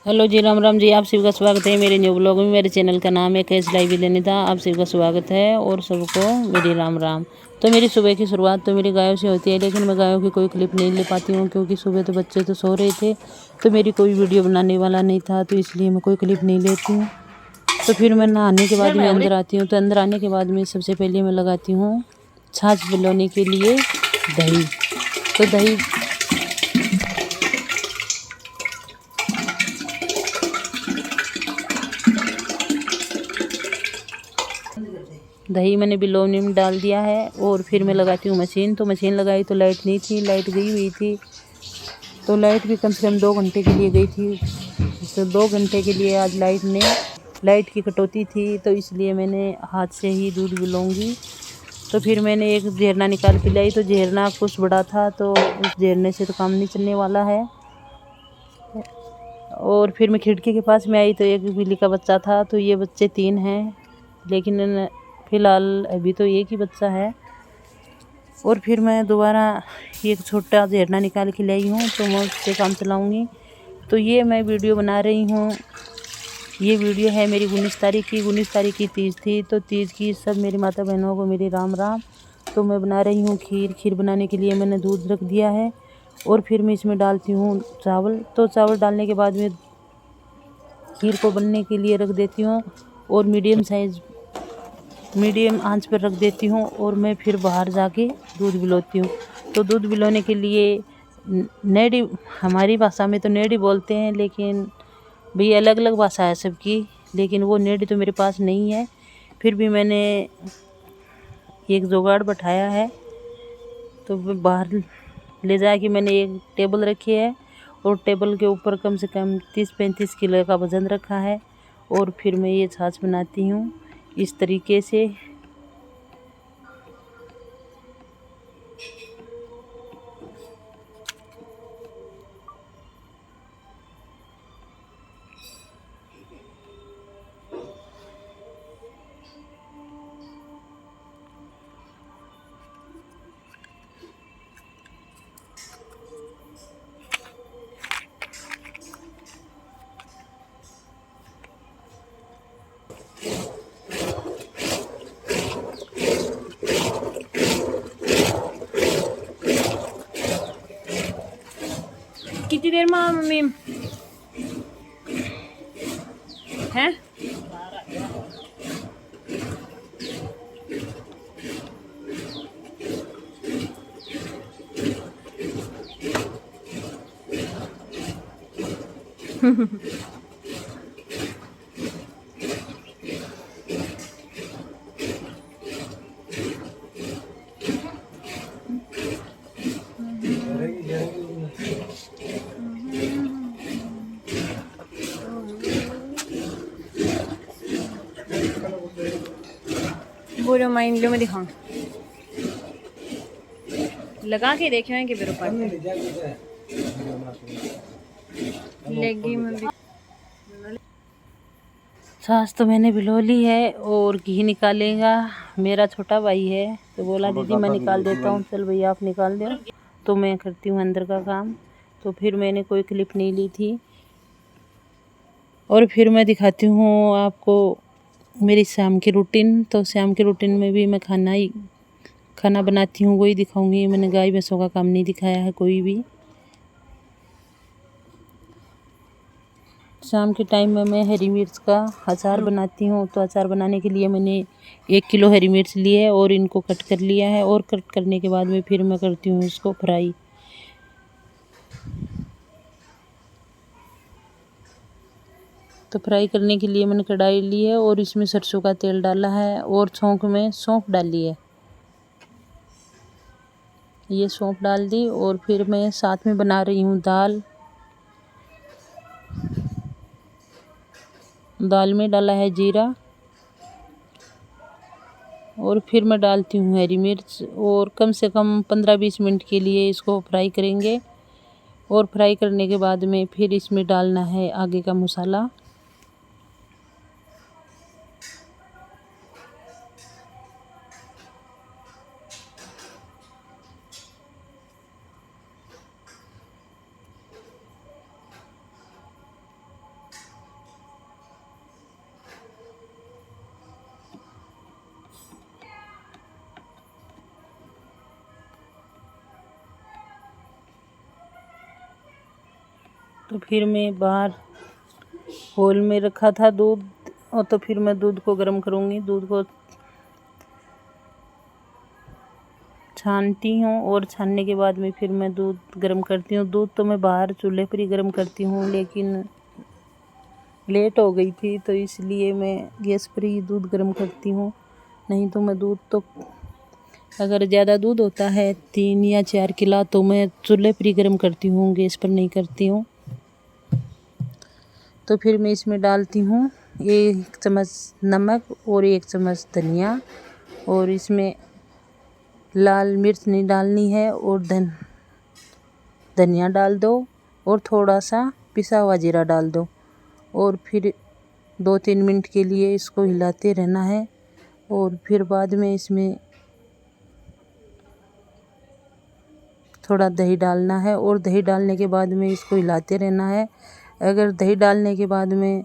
Hello जी, राम राम जी। आप सभी का स्वागत है मेरे न्यू ब्लॉग में। मेरे चैनल का नाम है कैश लाइव लेनिता। आप सभी का स्वागत है और सबको मेरी राम राम। तो मेरी सुबह की शुरुआत तो मेरी गायों से होती है, लेकिन मैं गायों की कोई क्लिप नहीं ले पाती हूँ क्योंकि सुबह तो बच्चे तो सो रहे थे, तो मेरी कोई वीडियो बनाने वाला नहीं था, तो इसलिए मैं कोई क्लिप नहीं लेती हूँ। तो फिर मैं नहाने के बाद में अंदर आती हूँ। तो अंदर आने के बाद में सबसे पहले मैं लगाती हूँ छाछ बनाने के लिए दही। तो दही मैंने बिलोनी में डाल दिया है और फिर मैं लगाती हूँ मशीन। तो मशीन लगाई तो लाइट नहीं थी, लाइट गई हुई थी। तो लाइट भी कम से कम 2 घंटे के लिए गई थी। तो 2 घंटे के लिए आज लाइट की कटौती थी, तो इसलिए मैंने हाथ से ही दूध बिलोंगी। तो फिर मैंने एक झरना निकाल के लाई। तो झरना कुछ बड़ा था, तो उस झरने से तो काम नहीं चलने वाला है। और फिर मैं खिड़की के पास में आई तो एक बिल्ली का बच्चा था। तो ये बच्चे 3 हैं, लेकिन फिलहाल अभी तो एक ही बच्चा है। और फिर मैं दोबारा एक छोटा झरना निकाल के लाई हूँ, तो मैं उससे काम चलाऊँगी। तो ये मैं वीडियो बना रही हूँ। ये वीडियो है मेरी 19 तारीख की। 19 तारीख की तीज थी, तो तीज की सब मेरी माता बहनों को मेरी राम राम। तो मैं बना रही हूँ खीर बनाने के लिए मैंने दूध रख दिया है और फिर मैं इसमें डालती हूँ चावल। तो चावल डालने के बाद में खीर को बनने के लिए रख देती हूँ और मीडियम आंच पर रख देती हूँ और मैं फिर बाहर जाके दूध बिलोती हूँ। तो दूध बिलोने के लिए नेड़ी, हमारी भाषा में तो नेड़ी बोलते हैं, लेकिन भाई अलग अलग भाषा है सबकी, लेकिन वो नेड़ी तो मेरे पास नहीं है। फिर भी मैंने एक जुगाड़ बैठाया है। तो बाहर ले जाके मैंने एक टेबल रखी है और टेबल के ऊपर कम से कम 30-35 किलो का वज़न रखा है और फिर मैं ये छाछ बनाती हूँ इस तरीके से। कितनी देर में मम्मी हैं? बोलो माइंड में दिखाऊं, लगा के देखे हैं कि मेरे ऊपर लेगी में भी। छाछ तो मैंने भिगो ली है और घी निकालेगा मेरा छोटा भाई है। तो बोला दीदी मैं निकाल देता हूँ। चल भैया आप निकाल दो। तो मैं करती हूँ अंदर का काम। तो फिर मैंने कोई क्लिप नहीं ली थी और फिर मैं दिखाती हूँ आपको मेरी शाम की रूटीन। तो शाम की रूटीन में भी मैं खाना बनाती हूँ, वही दिखाऊंगी। मैंने गाय भैंसों का काम नहीं दिखाया है कोई भी। शाम के टाइम में मैं हरी मिर्च का अचार बनाती हूँ। तो अचार बनाने के लिए मैंने 1 किलो हरी मिर्च ली है और इनको कट कर लिया है और कट करने के बाद में फिर मैं करती हूँ इसको फ्राई। तो फ्राई करने के लिए मैंने कढ़ाई ली है और इसमें सरसों का तेल डाला है और छौंक में सौंफ डाली है। ये सौंफ डाल दी और फिर मैं साथ में बना रही हूँ दाल में डाला है जीरा और फिर मैं डालती हूँ हरी मिर्च और कम से कम 15-20 मिनट के लिए इसको फ्राई करेंगे। और फ्राई करने के बाद में फिर इसमें डालना है आगे का मसाला। तो फिर मैं बाहर हॉल में रखा था दूध, और तो फिर मैं दूध को गर्म करूँगी। दूध को छानती हूँ और छानने के बाद में फिर मैं दूध गर्म करती हूँ। दूध तो मैं बाहर चूल्हे पर ही गर्म करती हूँ, लेकिन लेट हो गई थी तो इसलिए मैं गैस पर ही दूध गर्म करती हूँ। नहीं तो मैं दूध तो अगर ज़्यादा दूध होता है 3 या 4 किलो तो मैं चूल्हे पर ही गर्म करती हूँ, गैस पर नहीं करती हूँ। तो फिर मैं इसमें डालती हूँ 1 चम्मच नमक और 1 चम्मच धनिया, और इसमें लाल मिर्च नहीं डालनी है, और धनिया डाल दो और थोड़ा सा पिसा हुआ जीरा डाल दो, और फिर 2-3 मिनट के लिए इसको हिलाते रहना है। और फिर बाद में इसमें थोड़ा दही डालना है, और दही डालने के बाद में इसको हिलाते रहना है। अगर दही डालने के बाद में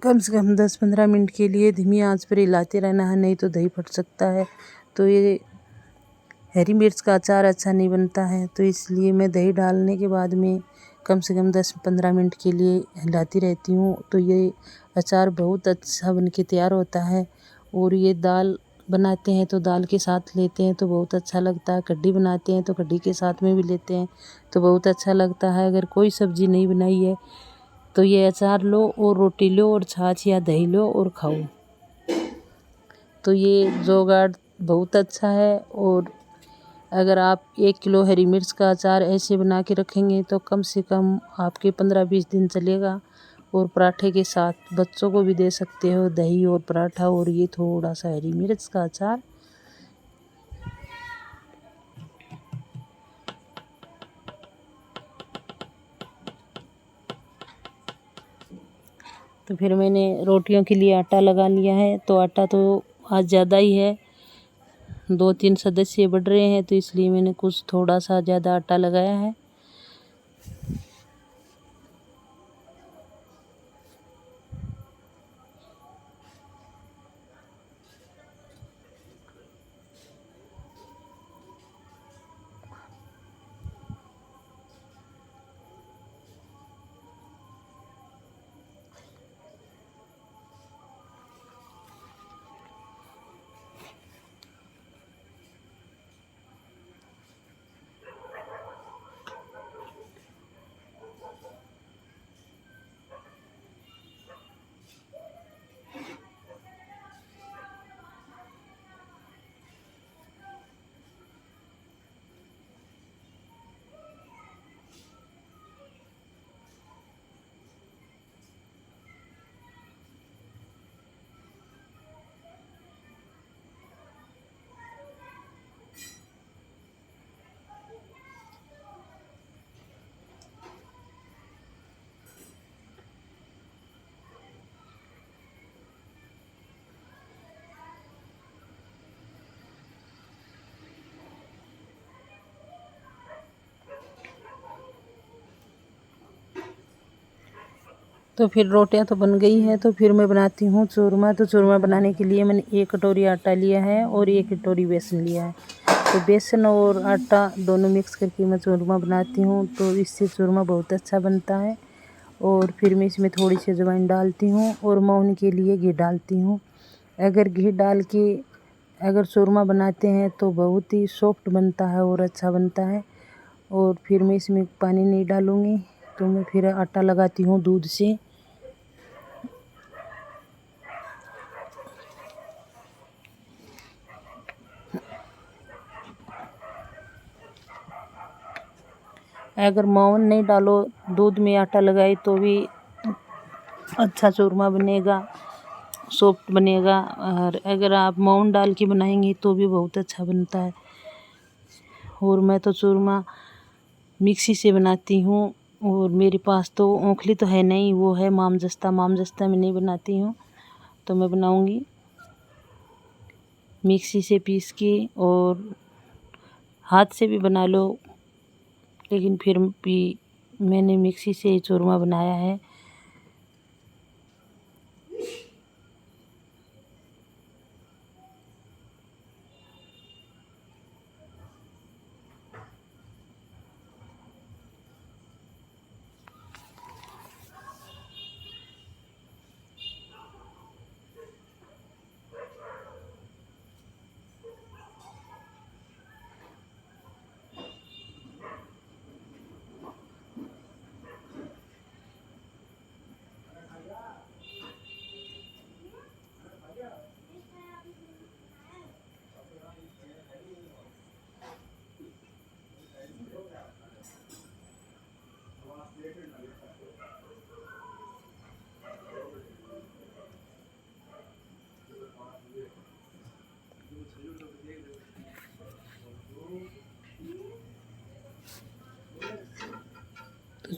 कम से कम 10-15 मिनट के लिए धीमी आंच पर हिलाते रहना है, नहीं तो दही फट सकता है। तो ये हरी मिर्च का अचार अच्छा नहीं बनता है, तो इसलिए मैं दही डालने के बाद में कम से कम 10-15 मिनट के लिए हिलाती रहती हूँ। तो ये अचार बहुत अच्छा बन के तैयार होता है। और ये दाल बनाते हैं तो दाल के साथ लेते हैं तो बहुत अच्छा लगता है। कढ़ी बनाते हैं तो कढ़ी के साथ में भी लेते हैं तो बहुत अच्छा लगता है। अगर कोई सब्ज़ी नहीं बनाई है तो ये अचार लो और रोटी लो और छाछ या दही लो और खाओ। तो ये जुगाड़ बहुत अच्छा है। और अगर आप 1 किलो हरी मिर्च का अचार ऐसे बना के रखेंगे तो कम से कम आपके 15-20 दिन चलेगा। और पराठे के साथ बच्चों को भी दे सकते हो, दही और पराठा और ये थोड़ा सा हरी मिर्च का अचार। तो फिर मैंने रोटियों के लिए आटा लगा लिया है। तो आटा तो आज ज़्यादा ही है, 2-3 सदस्य बढ़ रहे हैं, तो इसलिए मैंने कुछ थोड़ा सा ज़्यादा आटा लगाया है। तो फिर रोटियां तो बन गई हैं, तो फिर मैं बनाती हूँ चूरमा। तो चूरमा बनाने के लिए मैंने 1 कटोरी आटा लिया है और 1 कटोरी बेसन लिया है। तो बेसन और आटा दोनों मिक्स करके मैं चूरमा बनाती हूँ, तो इससे चूरमा बहुत अच्छा बनता है। और फिर मैं इसमें थोड़ी सी अजवाइन डालती हूँ और मोहन के लिए घी डालती हूँ। अगर घी डाल के अगर चूरमा बनाते हैं तो बहुत ही सॉफ्ट बनता है और अच्छा बनता है। और फिर मैं इसमें पानी नहीं डालूँगी, तो मैं फिर आटा लगाती हूँ दूध से। अगर मोहन नहीं डालो, दूध में आटा लगाए तो भी अच्छा चूरमा बनेगा, सॉफ्ट बनेगा। और अगर आप मोहन डाल के बनाएंगे तो भी बहुत अच्छा बनता है। और मैं तो चूरमा मिक्सी से बनाती हूँ, और मेरे पास तो ओखली तो है नहीं, वो है मामजस्ता में नहीं बनाती हूँ। तो मैं बनाऊँगी मिक्सी से पीस के, और हाथ से भी बना लो, लेकिन फिर भी मैंने मिक्सी से चूरमा बनाया है।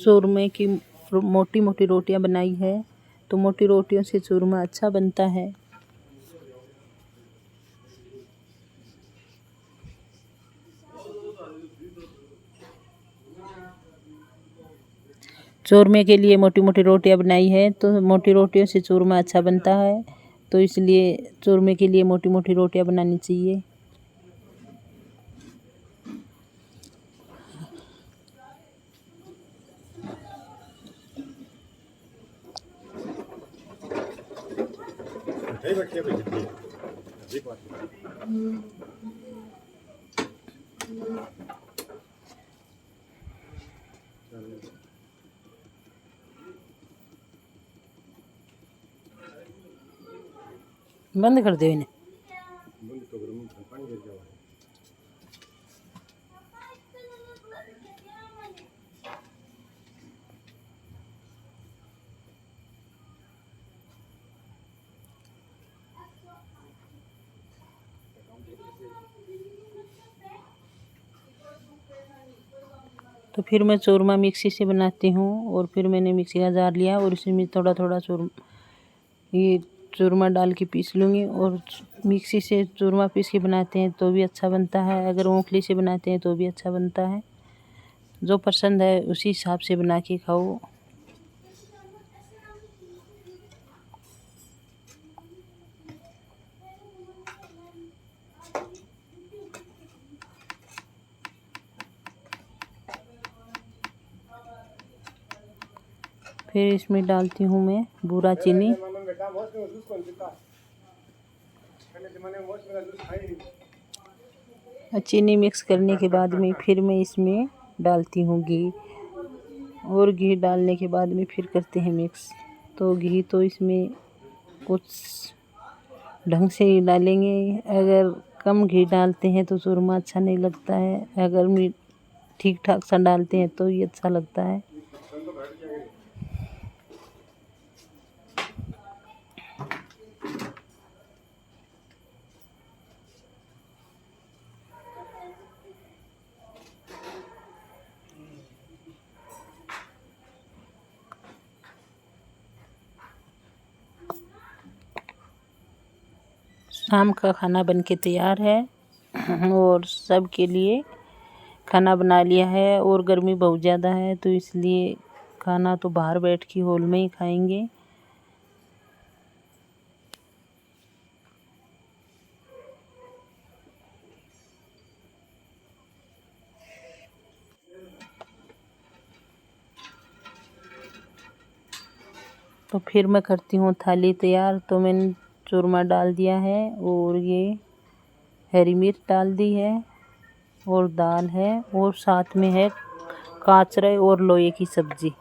चूरमे की मोटी मोटी रोटियां बनाई है, तो मोटी रोटियों से चूरमा अच्छा बनता है। चूरमे के लिए मोटी मोटी रोटियां बनाई है, तो मोटी रोटियों से चूरमा अच्छा बनता है, तो इसलिए चूरमे के लिए मोटी मोटी रोटियां बनानी चाहिए। बंद कर दो इन्हें। तो फिर मैं चूरमा मिक्सी से बनाती हूँ, और फिर मैंने मिक्सी का जार लिया और इसमें थोड़ा थोड़ा ये चूरमा डाल के पीस लूँगी। और मिक्सी से चूरमा पीस के बनाते हैं तो भी अच्छा बनता है, अगर मूंगफली से बनाते हैं तो भी अच्छा बनता है। जो पसंद है उसी हिसाब से बना के खाओ। फिर इसमें डालती हूँ मैं बूरा चीनी। चीनी मिक्स करने के बाद में फिर मैं इसमें डालती हूँ घी, और घी डालने के बाद में फिर करते हैं मिक्स। तो घी तो इसमें कुछ ढंग से ही डालेंगे, अगर कम घी डालते हैं तो चूरमा अच्छा नहीं लगता है, अगर ठीक ठाक सा डालते हैं तो ये अच्छा लगता है। शाम का खाना बनके तैयार है, और सबके लिए खाना बना लिया है। और गर्मी बहुत ज़्यादा है, तो इसलिए खाना तो बाहर बैठ के हॉल में ही खाएंगे। तो फिर मैं करती हूँ थाली तैयार। तो मैंने चूरमा डाल दिया है, और ये हरी मिर्च डाल दी है, और दाल है, और साथ में है काचरे और लोहे की सब्जी।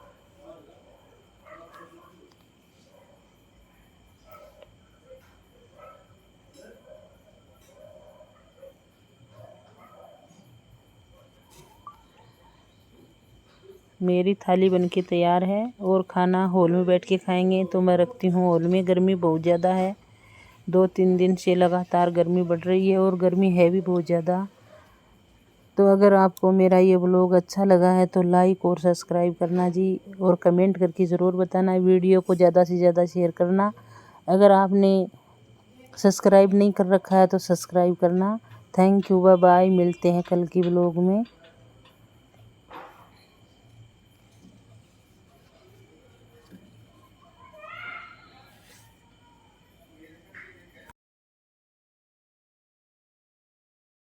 मेरी थाली बनके तैयार है, और खाना हॉल में बैठ के खाएंगे। तो मैं रखती हूँ हॉल में, गर्मी बहुत ज़्यादा है, 2-3 दिन से लगातार गर्मी बढ़ रही है, और गर्मी है भी बहुत ज़्यादा। तो अगर आपको मेरा ये व्लॉग अच्छा लगा है तो लाइक और सब्सक्राइब करना जी, और कमेंट करके ज़रूर बताना। वीडियो को ज़्यादा से ज़्यादा शेयर करना। अगर आपने सब्सक्राइब नहीं कर रखा है तो सब्सक्राइब करना। Thank you, bye bye. मिलते हैं कल की व्लॉग में।